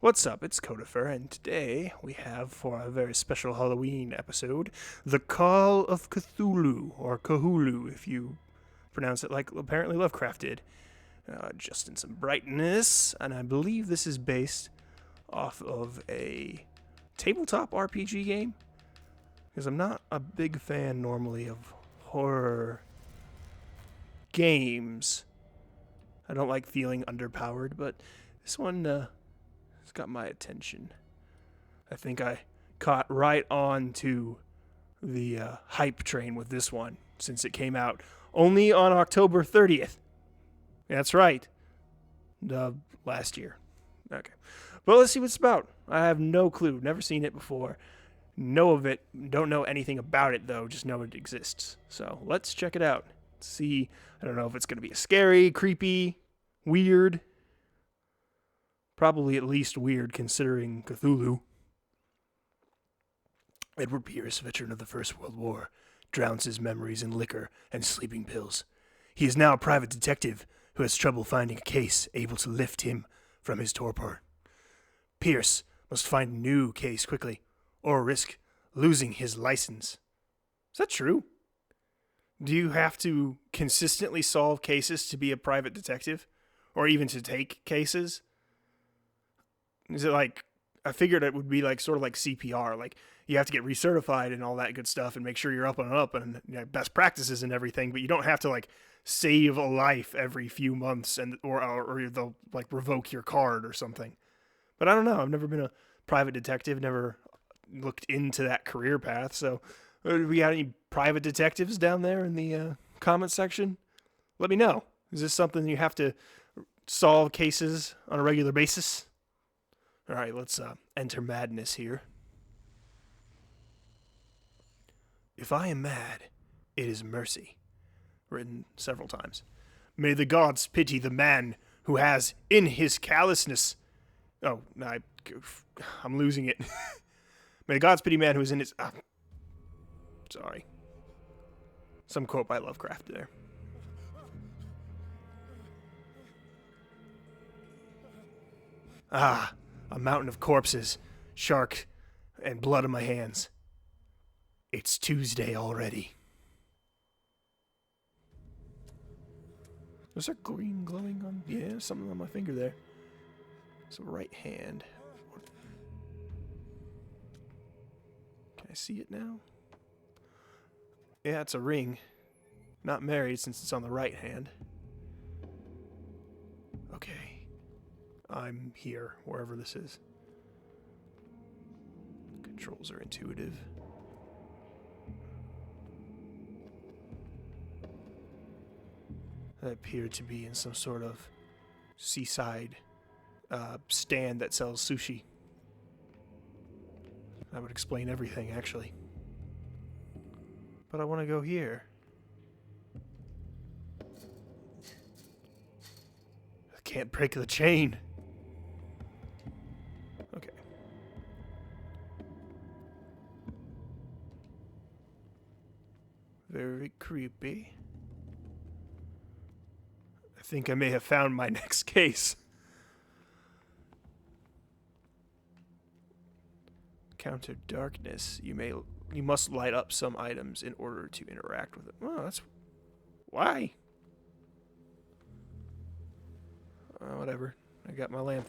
What's up? It's Codifer, and today we have, for a very special Halloween episode, The Call of Cthulhu, or Cthulhu, if you pronounce it like apparently Lovecraft did. Just in some brightness, and I believe this is based off of a tabletop RPG game, because I'm not a big fan normally of horror games. I don't like feeling underpowered, but this one, it's got my attention. I think I caught right on to the hype train with this one since it came out only on October 30th. That's right. Last year. Okay. But let's see what it's about. I have no clue. Never seen it before. Know of it. Don't know anything about it, though. Just know it exists. So let's check it out. See, I don't know if it's going to be scary, creepy, weird. Probably at least weird considering Cthulhu. Edward Pierce, veteran of the First World War, drowns his memories in liquor and sleeping pills. He is now a private detective who has trouble finding a case able to lift him from his torpor. Pierce must find a new case quickly, or risk losing his license. Is that true? Do you have to consistently solve cases to be a private detective? Or even to take cases? Is it like, I figured it would be like sort of like CPR, like you have to get recertified and all that good stuff and make sure you're up and up and best practices and everything, but you don't have to like save a life every few months and or they'll like revoke your card or something. But I don't know. I've never been a private detective, never looked into that career path. So, do we got any private detectives down there in the comment section? Let me know. Is this something you have to solve cases on a regular basis? All right, let's enter madness here. If I am mad, it is mercy. Written several times. May the gods pity the man who has in his callousness. Oh, I'm losing it. May the gods pity man who is in his. Sorry. Some quote by Lovecraft there. Ah, a mountain of corpses, shark, and blood on my hands. It's Tuesday already. Is there green glowing on? Yeah, something on my finger there. It's a right hand. Can I see it now? Yeah, it's a ring. Not married since it's on the right hand. Okay. I'm here, wherever this is. Controls are intuitive. I appeared to be in some sort of seaside stand that sells sushi. That would explain everything, actually. But I want to go here. I can't break the chain. Okay. Very creepy. I think I may have found my next case. Counter darkness. You must light up some items in order to interact with it. Oh, that's why. Whatever. I got my lamp.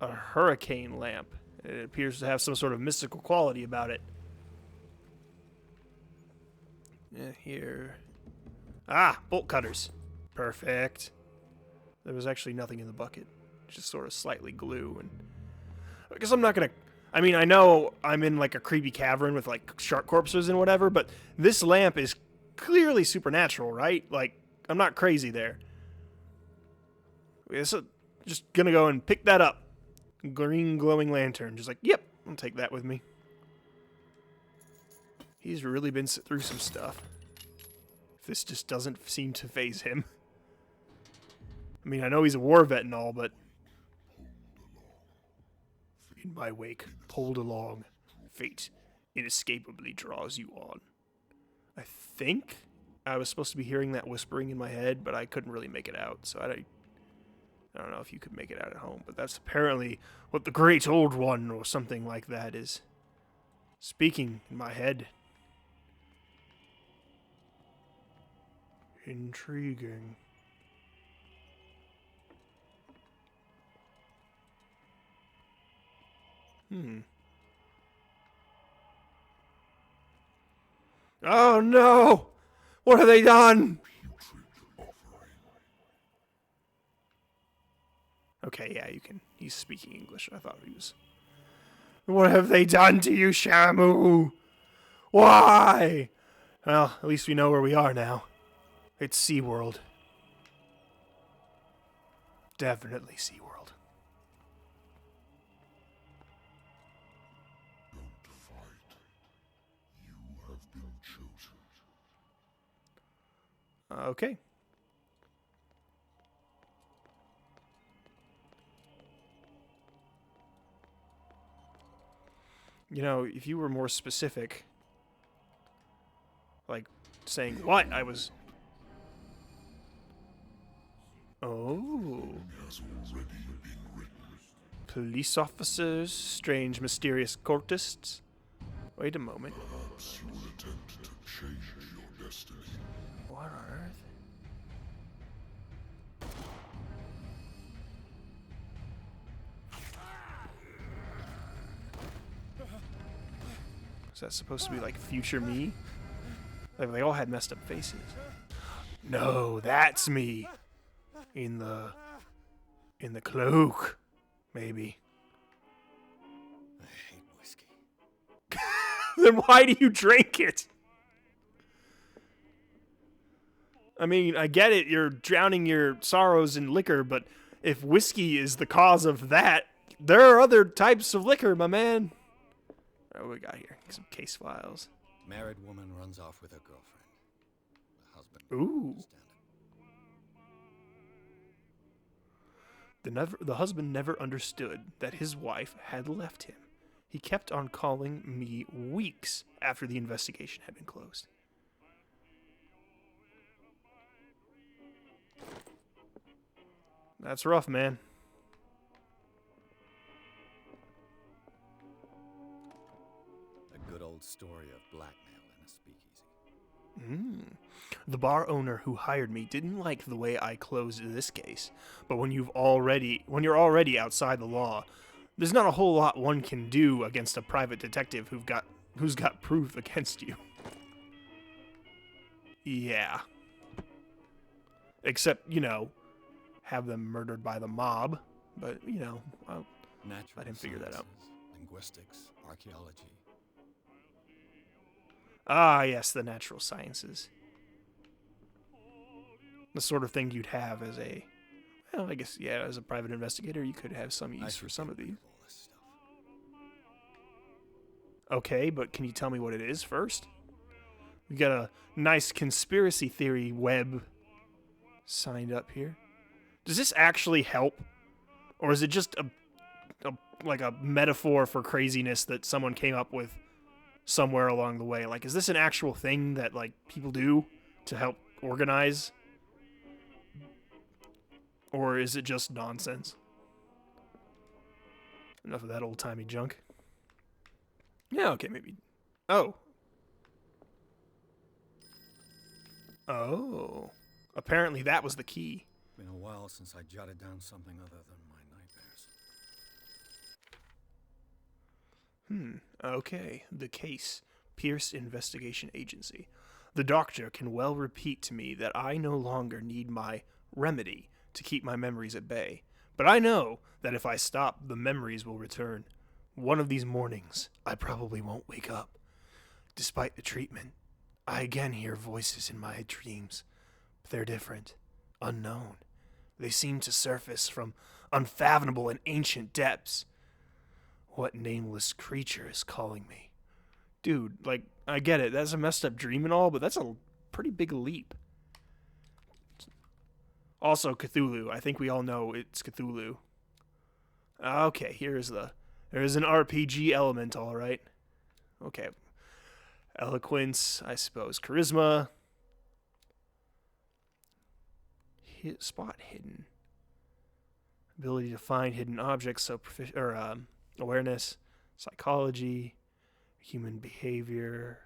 A hurricane lamp. It appears to have some sort of mystical quality about it. Yeah, here. Ah, bolt cutters. Perfect. There was actually nothing in the bucket. Just sort of slightly glue. And I guess I'm not going to... I mean, I know I'm in like a creepy cavern with like shark corpses and whatever, but this lamp is clearly supernatural, right? Like, I'm not crazy there. So just going to go and pick that up. Green glowing lantern. Just like, yep, I'll take that with me. He's really been through some stuff. This just doesn't seem to faze him. I mean, I know he's a war vet and all, but... In my wake, pulled along, fate inescapably draws you on. I think I was supposed to be hearing that whispering in my head, but I couldn't really make it out, so I don't know if you could make it out at home, but that's apparently what the Great Old One or something like that is speaking in my head. Intriguing. Oh no! What have they done? Okay, yeah, you can. He's speaking English. I thought he was. What have they done to you, Shamu? Why? Well, at least we know where we are now. It's SeaWorld. Definitely SeaWorld. Don't fight. You have been chosen. Okay. You know, if you were more specific, like saying what I was. Oh. Has already been written. Police officers, strange, mysterious cultists. Wait a moment. Perhaps you will attempt to change your destiny. What on earth? Is that supposed to be like future me? Like they all had messed up faces. No, that's me. In the cloak, maybe. I hate whiskey. Then why do you drink it? I mean, I get it, you're drowning your sorrows in liquor, but if whiskey is the cause of that, there are other types of liquor, my man. What do we got here? Some case files. Married woman runs off with her girlfriend. The husband. Ooh. Understand it. The husband never understood that his wife had left him. He kept on calling me weeks after the investigation had been closed. That's rough, man. A good old story of blackmail in a speakeasy. The bar owner who hired me didn't like the way I closed this case, but when you're already outside the law, there's not a whole lot one can do against a private detective who's got proof against you. Yeah. Except, have them murdered by the mob, but, I'll let him figure that out. Linguistics, archaeology. Ah, yes, the natural sciences. The sort of thing you'd have as as a private investigator, you could have some use for some of these. All this stuff. Okay, but can you tell me what it is first? We got a nice conspiracy theory web signed up here. Does this actually help? Or is it just a metaphor for craziness that someone came up with somewhere along the way? Like, is this an actual thing that, people do to help organize? Or is it just nonsense? Enough of that old-timey junk. Yeah, okay, maybe. Oh. Oh. Apparently that was the key. Been a while since I jotted down something other than my nightmares. Okay. The case. Pierce Investigation Agency. The doctor can well repeat to me that I no longer need my remedy to keep my memories at bay. But I know that if I stop, the memories will return. One of these mornings, I probably won't wake up. Despite the treatment, I again hear voices in my dreams. But they're different, unknown. They seem to surface from unfathomable and ancient depths. What nameless creature is calling me? Dude, I get it. That's a messed up dream and all, but that's a pretty big leap. Also, Cthulhu. I think we all know it's Cthulhu. Okay, there's an RPG element, all right. Okay. Eloquence, I suppose. Charisma. Spot hidden. ability to find hidden objects, so awareness, psychology, human behavior.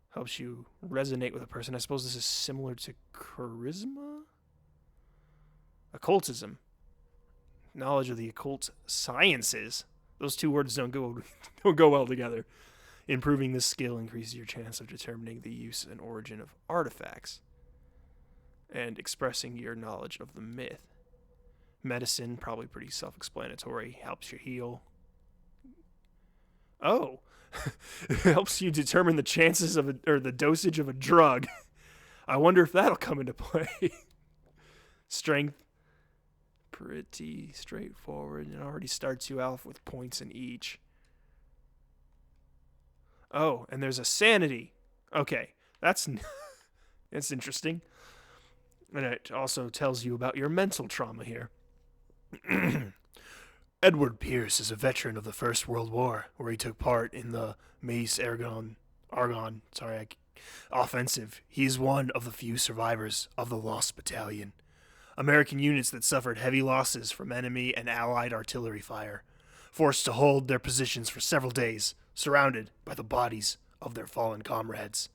Helps you resonate with a person. I suppose this is similar to charisma? Occultism. Knowledge of the occult sciences. Those two words don't go well together. Improving this skill increases your chance of determining the use and origin of artifacts and expressing your knowledge of the myth. Medicine, probably pretty self-explanatory, helps you heal. Oh, it helps you determine the chances of or the dosage of a drug. I wonder if that'll come into play. Strength, pretty straightforward. It already starts you off with points in each. Oh, and there's a sanity. Okay, that's interesting. And it also tells you about your mental trauma here. Edward Pierce is a veteran of the First World War, where he took part in the Argonne offensive. He is one of the few survivors of the Lost Battalion, American units that suffered heavy losses from enemy and Allied artillery fire, forced to hold their positions for several days, surrounded by the bodies of their fallen comrades.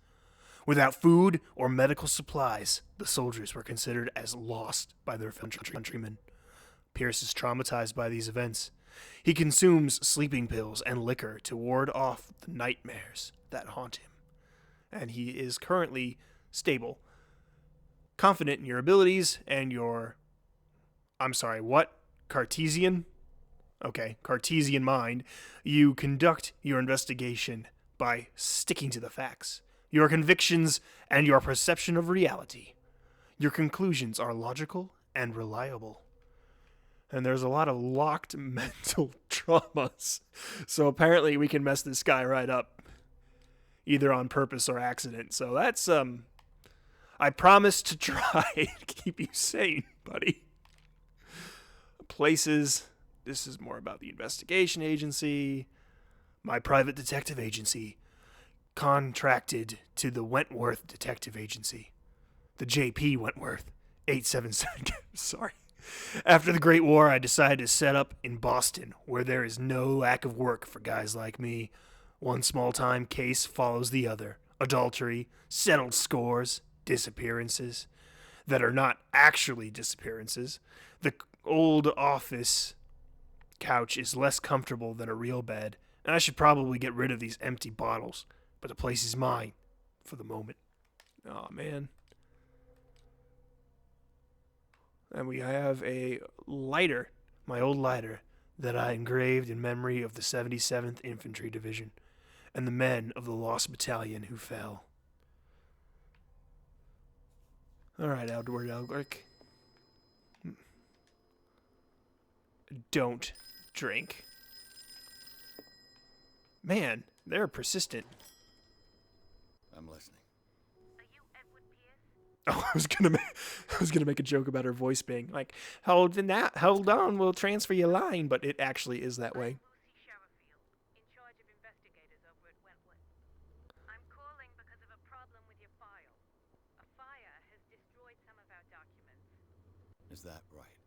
Without food or medical supplies, the soldiers were considered as lost by their countrymen. Pierce is traumatized by these events. He consumes sleeping pills and liquor to ward off the nightmares that haunt him. And he is currently stable, confident in your abilities and your... Cartesian? Okay, Cartesian mind. You conduct your investigation by sticking to the facts, your convictions, and your perception of reality. Your conclusions are logical and reliable. And there's a lot of locked mental traumas. So apparently we can mess this guy right up, either on purpose or accident. So that's, I promise to try and keep you sane, buddy. Places, this is more about the investigation agency. My private detective agency contracted to the Wentworth Detective Agency. The J.P. Wentworth, 877, sorry. After the Great War, I decided to set up in Boston, where there is no lack of work for guys like me. One small-time case follows the other. Adultery, settled scores, disappearances that are not actually disappearances. The old office couch is less comfortable than a real bed, and I should probably get rid of these empty bottles, but the place is mine for the moment. Oh, man. And we have a lighter, my old lighter, that I engraved in memory of the 77th Infantry Division and the men of the Lost Battalion who fell. Alright, Edward Elric. Don't drink. Man, they're persistent. I'm listening. Oh, I was gonna make a joke about her voice being like, hold on, we'll transfer your line, but it actually is that way. In charge of investigators over at Wentworth. I'm calling because of a problem with your file. A fire has destroyed some of our documents. Is that right?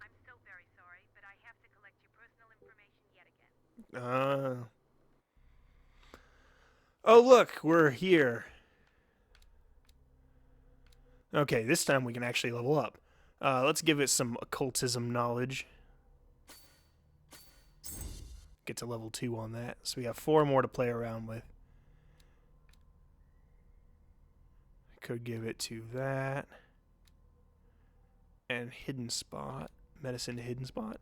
I'm so very sorry, but I have to collect your personal information yet again. Oh look, we're here. Okay, this time we can actually level up. Let's give it some occultism knowledge. Get to level 2 on that. So we have 4 more to play around with. Could give it to that. And hidden spot. Medicine hidden spot.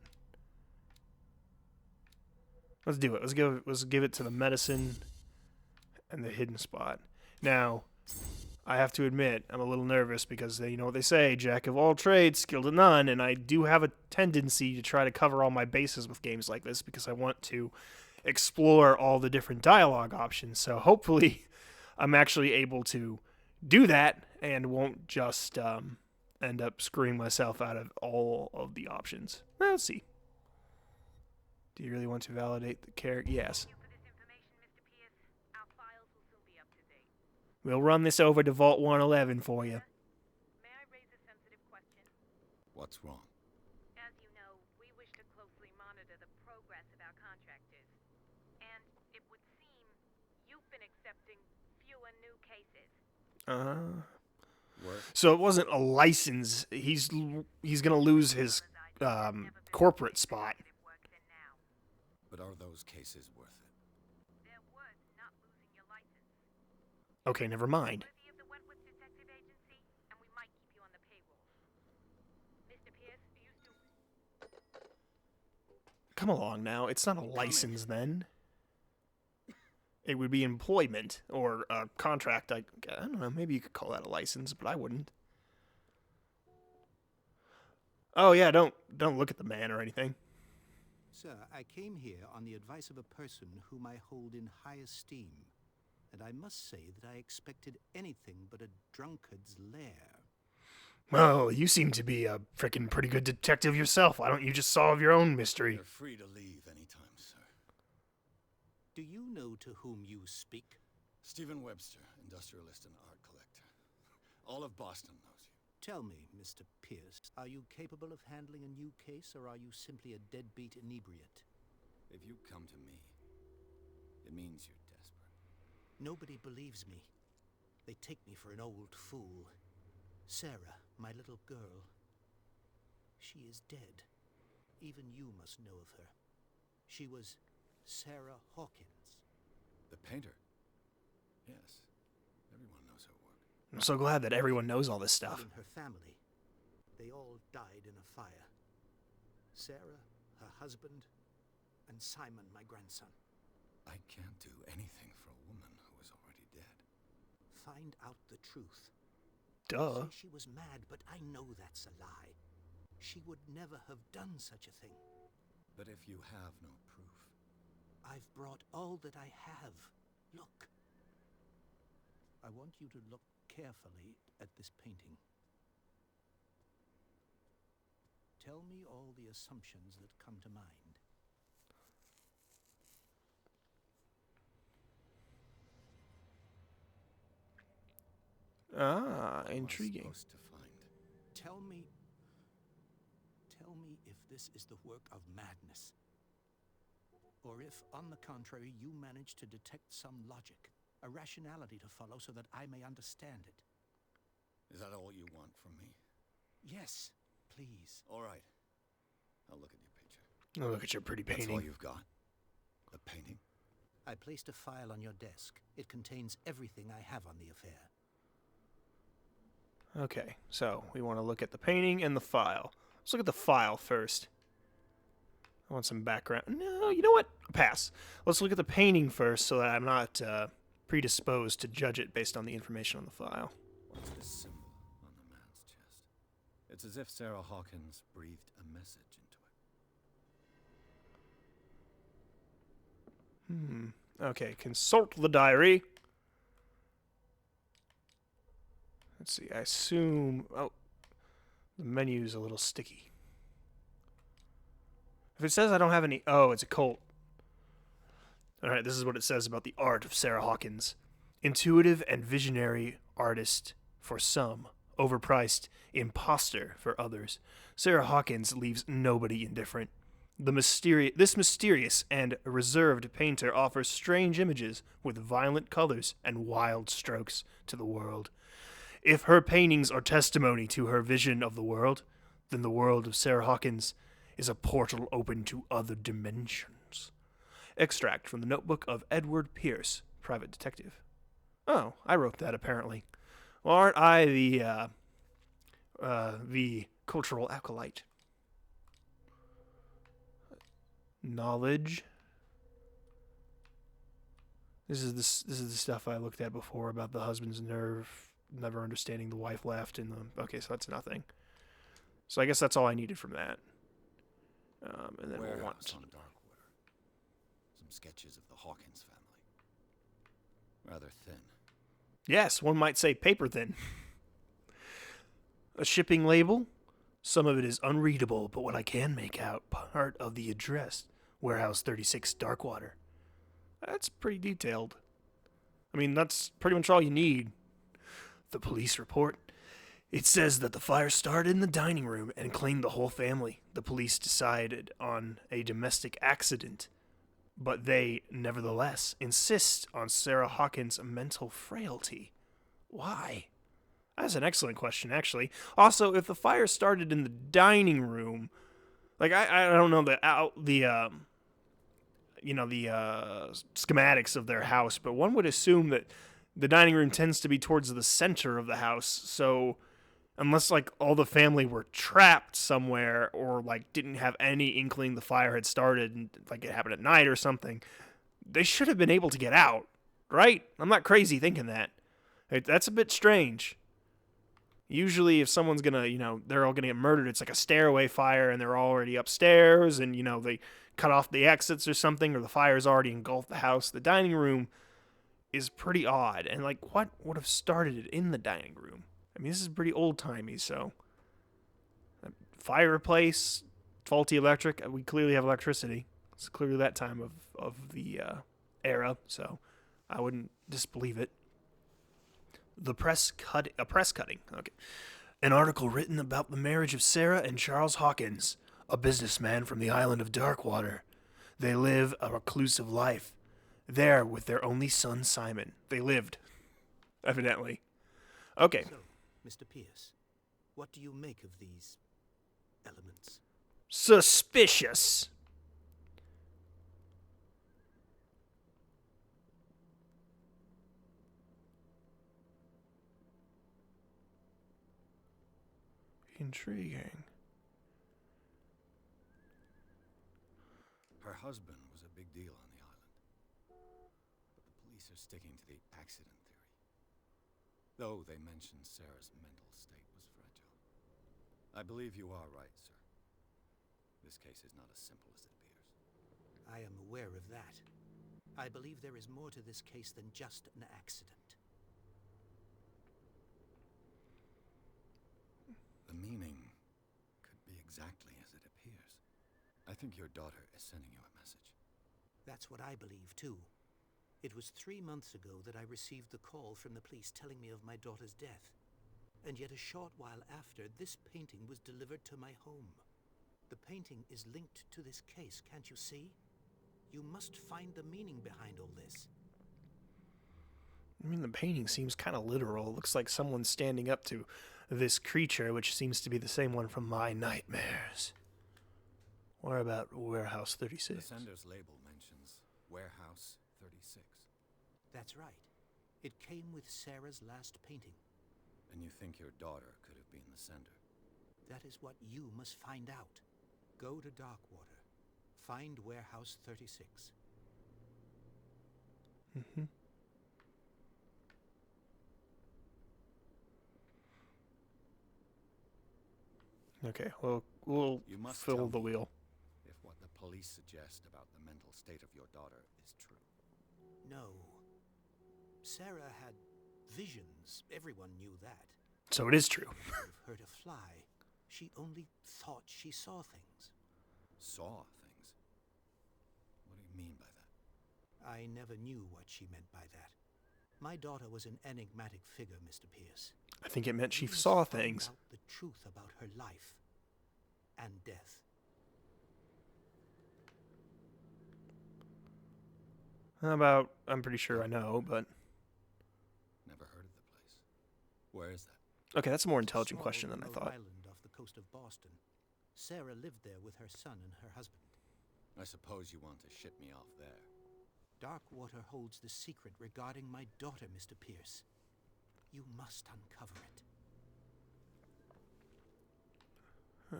Let's do it. Let's give it to the medicine and the hidden spot. Now, I have to admit, I'm a little nervous because you know what they say, jack of all trades, skilled at none, and I do have a tendency to try to cover all my bases with games like this because I want to explore all the different dialogue options. So hopefully I'm actually able to do that and won't just end up screwing myself out of all of the options. Well, let's see. Do you really want to validate the character? Yes. We'll run this over to Vault 111 for you. May I raise a sensitive question? What's wrong? As you know, we wish to closely monitor the progress of our contractors. And it would seem you've been accepting fewer new cases. Work? So it wasn't a license. He's gonna lose his corporate spot. But are those cases worth it? They're worth not losing your license. Okay, never mind. Worthy of the Wentworth Detective Agency, and we might keep you on the payroll. Mr. Pierce, you still... Come along now. It's not a license then. It would be employment or a contract. I don't know. Maybe you could call that a license, but I wouldn't. Oh yeah, don't look at the man or anything. Sir, I came here on the advice of a person whom I hold in high esteem, and I must say that I expected anything but a drunkard's lair. Well, you seem to be a frickin' pretty good detective yourself. Why don't you just solve your own mystery? You're free to leave anytime, sir. Do you know to whom you speak? Stephen Webster, industrialist and art collector. All of Boston knows you. Tell me, Mr. Pierce, are you capable of handling a new case, or are you simply a deadbeat inebriate? If you come to me, it means you're desperate. Nobody believes me. They take me for an old fool. Sarah, my little girl, she is dead. Even you must know of her. She was Sarah Hawkins. The painter? Yes. Everyone knows her work. I'm so glad that everyone knows all this stuff. In her family, they all died in a fire. Sarah, her husband, and Simon, my grandson. I can't do anything for a woman who is already dead. Find out the truth. Duh. Say she was mad, but I know that's a lie. She would never have done such a thing. But if you have no proof... I've brought all that I have. Look. I want you to look carefully at this painting. Tell me all the assumptions that come to mind. Ah, What am I intriguing. supposed to find? Tell me if this is the work of madness. Or if, on the contrary, you manage to detect some logic, a rationality to follow so that I may understand it. Is that all you want from me? Yes, please. All right. I'll look at your picture. Oh, look at your pretty That's all painting. you've got? A painting? I placed a file on your desk. It contains everything I have on the affair. Okay, so we want to look at the painting and the file. Let's look at the file first. I want some background. No, you know what? Pass. Let's look at the painting first so that I'm not predisposed to judge it based on the information on the file. What's this symbol on the man's chest? It's as if Sarah Hawkins breathed a message into it. Okay, consult the diary. Let's see, I assume... Oh, the menu's a little sticky. If it says I don't have any... Oh, it's a cult. Alright, this is what it says about the art of Sarah Hawkins. Intuitive and visionary artist for some, overpriced imposter for others. Sarah Hawkins leaves nobody indifferent. This mysterious and reserved painter offers strange images with violent colors and wild strokes to the world. If her paintings are testimony to her vision of the world, then the world of Sarah Hawkins is a portal open to other dimensions. Extract from the notebook of Edward Pierce, private detective. Oh, I wrote that apparently. Well, aren't I the cultural acolyte? Knowledge. This is the stuff I looked at before about the husband's nerve, never understanding the wife left, and the okay, so that's nothing. So I guess that's all I needed from that. And then we'll Warehouse want on Darkwater. Some sketches of the Hawkins family. Rather thin. yes, one might say paper thin. A shipping label. Some of it is unreadable, but what I can make out, part of the address, Warehouse 36 Darkwater. That's pretty detailed. I mean, that's pretty much all you need. The police report. It says that the fire started in the dining room and claimed the whole family. The police decided on a domestic accident, but they, nevertheless, insist on Sarah Hawkins' mental frailty. Why? That's an excellent question, actually. Also, if the fire started in the dining room, like I don't know the schematics of their house, but one would assume that the dining room tends to be towards the center of the house. So unless like all the family were trapped somewhere or like didn't have any inkling the fire had started and like it happened at night or something, they should have been able to get out, right? I'm not crazy thinking that. That's a bit strange. Usually if someone's gonna, they're all gonna get murdered, it's like a stairway fire and they're already upstairs and, they cut off the exits or something, or the fire's already engulfed the house. The dining room is pretty odd. And like, what would have started it in the dining room? I mean, this is pretty old-timey, so fireplace, faulty electric. We clearly have electricity. It's clearly that time of the era, so I wouldn't disbelieve it. A press cutting. Okay. An article written about the marriage of Sarah and Charles Hawkins, a businessman from the island of Darkwater. They live a reclusive life. There with their only son, Simon. They lived, evidently. Okay. So, Mr. Pierce, what do you make of these elements? Suspicious. Intriguing. Her husband was a big deal on the island, but the police are sticking to the accident theory. Though they mentioned Sarah's mental state was fragile. I believe you are right, sir. This case is not as simple as it appears. I am aware of that. I believe there is more to this case than just an accident. The meaning could be exactly as it appears. I think your daughter is sending you a message. That's what I believe, too. It was 3 months ago that I received the call from the police telling me of my daughter's death. And yet a short while after, this painting was delivered to my home. The painting is linked to this case, can't you see? You must find the meaning behind all this. I mean, the painting seems kind of literal. It looks like someone's standing up to this creature, which seems to be the same one from my nightmares. What about Warehouse 36? The sender's label mentions Warehouse 36. That's right. It came with Sarah's last painting. And you think your daughter could have been the sender? That is what you must find out. Go to Darkwater. Find Warehouse 36. Mm-hmm. Okay, well, we'll You must fill tell the me wheel. if what the police suggest about the mental state of your daughter is true. No. Sarah had visions. Everyone knew that. So it is true. She might have heard a fly. She only thought she saw things. Saw things? What do you mean by that? I never knew what she meant by that. My daughter was an enigmatic figure, Mr. Pierce. I think it meant she You must saw find things. out the truth about her life and death. I'm pretty sure I know, but... Never heard of the place. Where is that? Okay, that's a more It's a intelligent small question than I remote thought. island off the coast of Boston. Sarah lived there with her son and her husband. I suppose you want to ship me off there. Darkwater holds the secret regarding my daughter, Mr. Pierce. You must uncover it.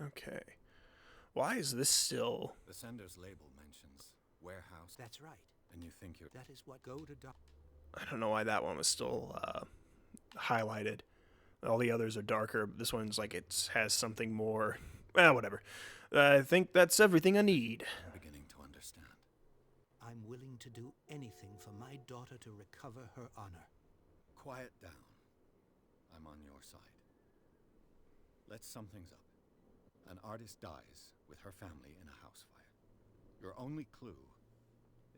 Okay. Why is this still... The sender's label mentions Warehouse. That's right. And you think you're... That is what go to Dark... I don't know why that one was still highlighted. All the others are darker. This one's like it has something more... whatever. I think that's everything I need. I'm beginning to understand. I'm willing to do anything for my daughter to recover her honor. Quiet down. I'm on your side. Let's sum things up. An artist dies with her family in a house fire. Your only clue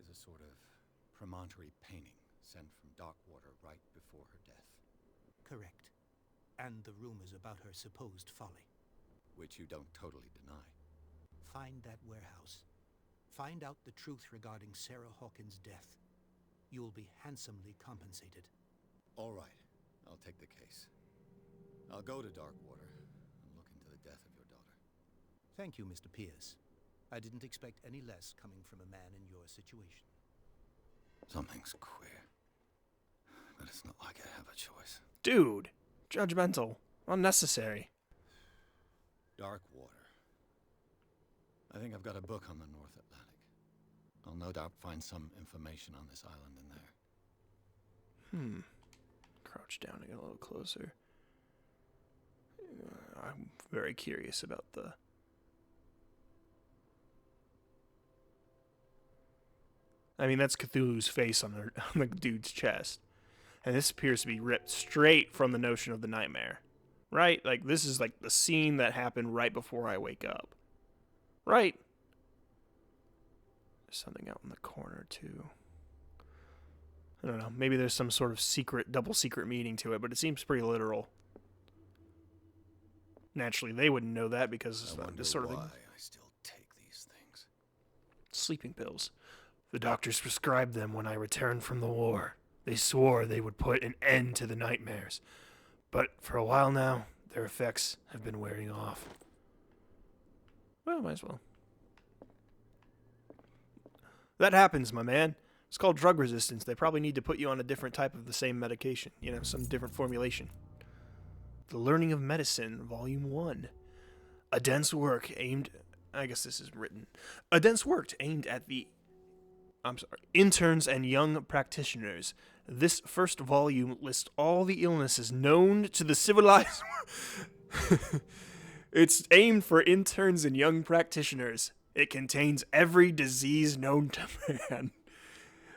is a sort of promontory painting sent from Darkwater right before her death. Correct. and the rumors about her supposed folly. Which you don't totally deny. Find that warehouse. Find out the truth regarding Sarah Hawkins' death. You will be handsomely compensated. All right, I'll take the case. I'll go to Darkwater and look into the death of your daughter. Thank you, Mr. Pierce. I didn't expect any less coming from a man in your situation. Something's queer. But it's not like I have a choice. Dude, judgmental, unnecessary. Darkwater. I think I've got a book on the North Atlantic. I'll no doubt find some information on this island in there. Crouch down and get a little closer. I'm very curious about the... I mean, that's Cthulhu's face on the dude's chest. And this appears to be ripped straight from the notion of the nightmare. Right? Like, this is like the scene that happened right before I wake up. Right? There's something out in the corner, too. I don't know. Maybe there's some sort of secret, double secret meaning to it, but it seems pretty literal. Naturally, they wouldn't know that because this sort of thing. I still take these things. Sleeping pills. The doctors prescribed them when I returned from the war. They swore they would put an end to the nightmares. But for a while now, their effects have been wearing off. Well, might as well. That happens, my man. It's called drug resistance. They probably need to put you on a different type of the same medication. You know, some different formulation. The Learning of Medicine, Volume 1. A dense work aimed... I guess this is written. A dense work aimed at the... interns and young practitioners. This first volume lists all the illnesses known to the civilized... It's aimed for interns and young practitioners. It contains every disease known to man.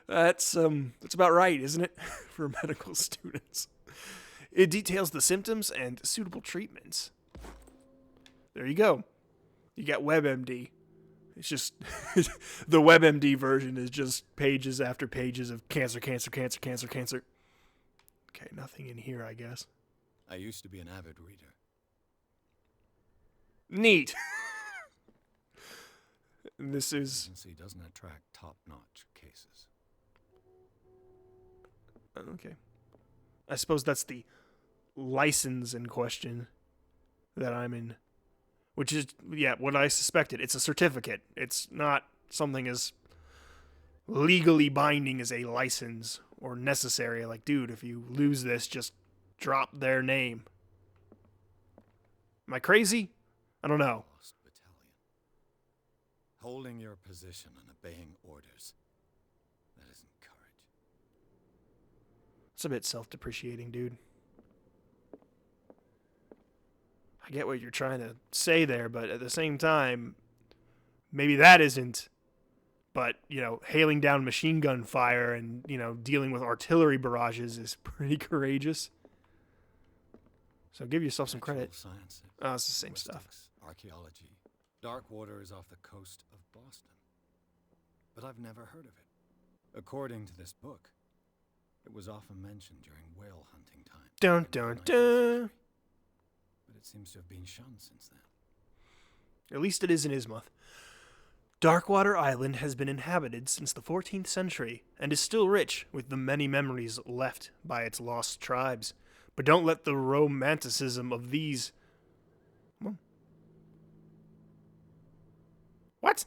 That's about right, isn't it? For medical students. It details the symptoms and suitable treatments. There you go. You got WebMD. It's just, the WebMD version is just pages after pages of cancer, cancer, cancer, cancer, cancer. Okay, nothing in here, I guess. I used to be an avid reader. Neat. This is... Agency doesn't attract top-notch cases. Okay. I suppose that's the license in question that I'm in. Which is, yeah, what I suspected. It's a certificate. It's not something as legally binding as a license or necessary. Like, dude, if you lose this, just drop their name. Am I crazy? I don't know. Lost battalion. Holding your position and obeying orders. That isn't courage. It's a bit self-depreciating, dude. I get what you're trying to say there, but at the same time, maybe that isn't. But, you know, hailing down machine gun fire and, you know, dealing with artillery barrages is pretty courageous. So give yourself some credit. Sciences, Oh, it's the same stuff. Archaeology. Darkwater is off the coast of Boston. But I've never heard of it. According to this book, it was often mentioned during whale hunting time. Dun, dun, dun. But it seems to have been shunned since then. At least it is in Ismuth. Darkwater Island has been inhabited since the 14th century and is still rich with the many memories left by its lost tribes. But don't let the romanticism of these... What?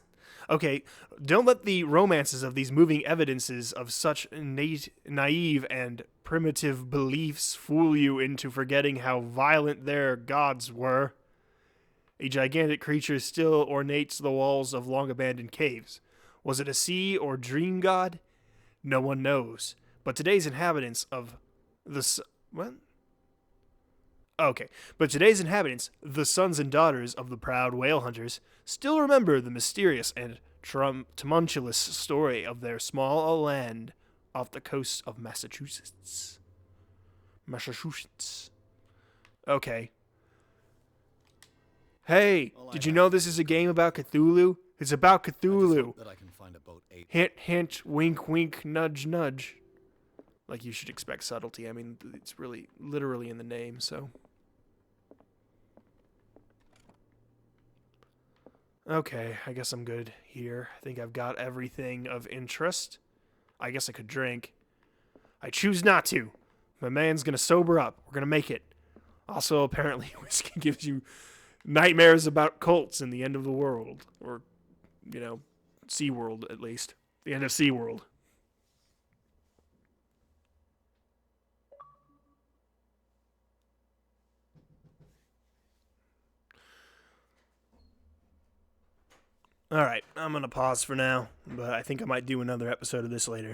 Okay, don't let the romances of these moving evidences of such naive and primitive beliefs fool you into forgetting how violent their gods were. A gigantic creature still ornates the walls of long-abandoned caves. Was it a sea or dream god? No one knows. But today's inhabitants of the... What? Okay, but today's inhabitants, the sons and daughters of the proud whale hunters, still remember the mysterious and tumultuous story of their small land off the coast of Massachusetts. Okay. Hey, did you know this is a game about Cthulhu? It's about Cthulhu. That I can find a boat 8. Hint, hint, wink, wink, nudge, nudge. Like you should expect subtlety. I mean, it's really literally in the name, so... Okay, I guess I'm good here. I think I've got everything of interest. I guess I could drink. I choose not to. My man's gonna sober up. We're gonna make it. Also, apparently, whiskey gives you nightmares about cults and the end of the world. Or, SeaWorld, at least. The end of SeaWorld. Alright, I'm gonna pause for now, but I think I might do another episode of this later.